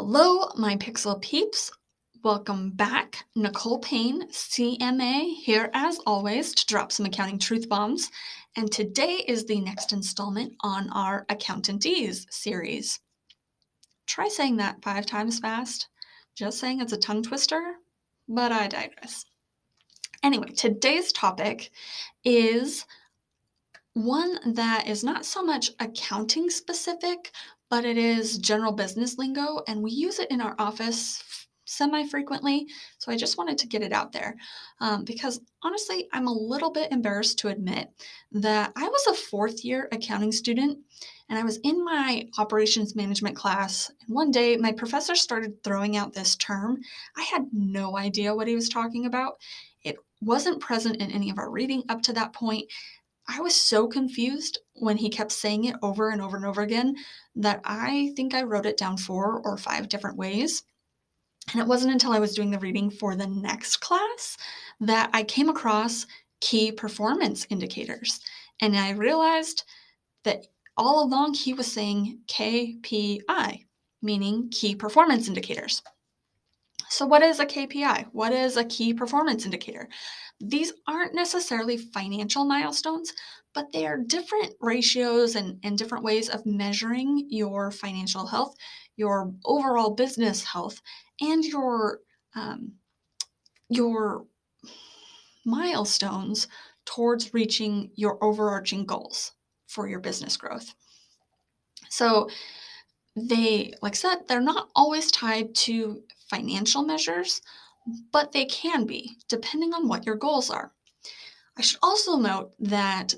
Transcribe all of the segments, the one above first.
Hello, my Pixel peeps. Welcome back. Nicole Payne, CMA, here as always to drop some accounting truth bombs. And today is the next installment on our Accountantese series. Try saying that 5 times fast. Just saying it's a tongue twister, but I digress. Anyway, today's topic is one that is not so much accounting specific, but it is general business lingo, and we use it in our office semi-frequently. So I just wanted to get it out there because honestly, I'm a little bit embarrassed to admit that I was a fourth-year accounting student, and I was in my operations management class. And one day, my professor started throwing out this term. I had no idea what he was talking about. It wasn't present in any of our reading up to that point. I was so confused when he kept saying it over and over and over again that I think I wrote it down 4 or 5 different ways. And it wasn't until I was doing the reading for the next class that I came across key performance indicators. And I realized that all along he was saying KPI, meaning key performance indicators. So what is a KPI? What is a key performance indicator? These aren't necessarily financial milestones, but they are different ratios and different ways of measuring your financial health, your overall business health, and your milestones towards reaching your overarching goals for your business growth. So like I said, they're not always tied to financial measures, but they can be, depending on what your goals are. I should also note that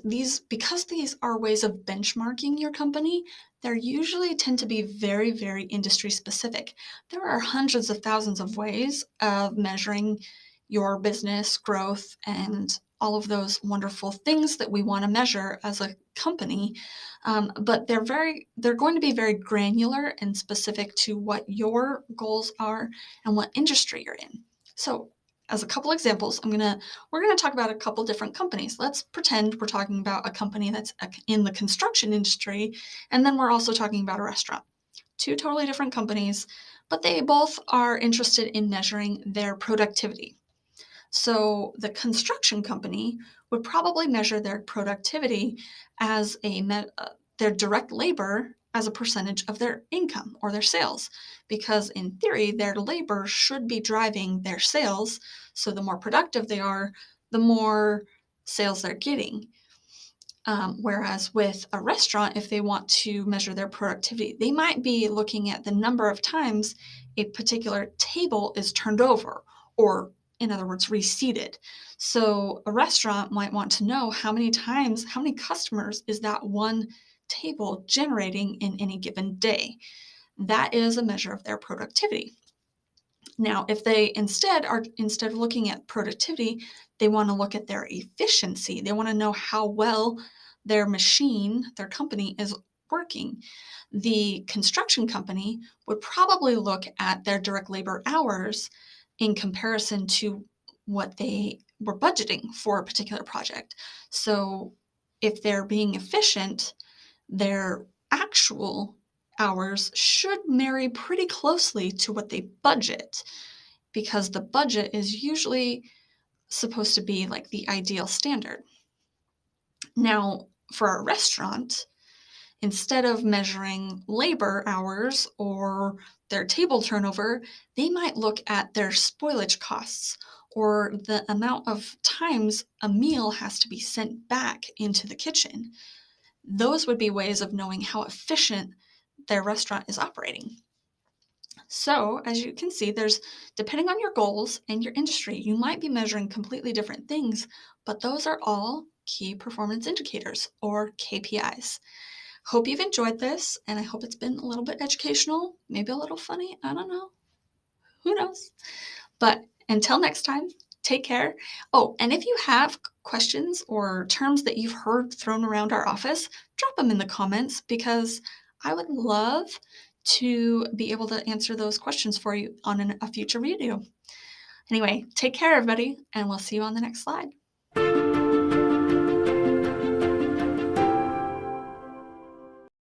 because these are ways of benchmarking your company, they usually tend to be very, very industry specific. There are hundreds of thousands of ways of measuring your business growth and all of those wonderful things that we want to measure as a company. But they're going to be very granular and specific to what your goals are and what industry you're in. So as a couple examples, we're going to talk about a couple different companies. Let's pretend we're talking about a company that's in the construction industry, and then we're also talking about a restaurant. 2 totally different companies, but they both are interested in measuring their productivity. So the construction company would probably measure their productivity as their direct labor as a percentage of their income or their sales, because in theory, their labor should be driving their sales. So the more productive they are, the more sales they're getting. Whereas with a restaurant, if they want to measure their productivity, they might be looking at the number of times a particular table is turned over, or in other words, reseated. So a restaurant might want to know how many customers is that one table generating in any given day. That is a measure of their productivity. Now, if they instead of looking at productivity, they want to look at their efficiency. They want to know how well their company is working. The construction company would probably look at their direct labor hours in comparison to what they were budgeting for a particular project. So if they're being efficient, their actual hours should marry pretty closely to what they budget, because the budget is usually supposed to be like the ideal standard. Now, for a restaurant, instead of measuring labor hours or their table turnover, they might look at their spoilage costs, or the amount of times a meal has to be sent back into the kitchen. Those would be ways of knowing how efficient their restaurant is operating. So, as you can see, depending on your goals and your industry, you might be measuring completely different things, but those are all key performance indicators, or KPIs. Hope you've enjoyed this, and I hope it's been a little bit educational, maybe a little funny. I don't know. Who knows? But until next time, take care. Oh, and if you have questions or terms that you've heard thrown around our office, drop them in the comments, because I would love to be able to answer those questions for you on a future video. Anyway, take care, everybody, and we'll see you on the next slide.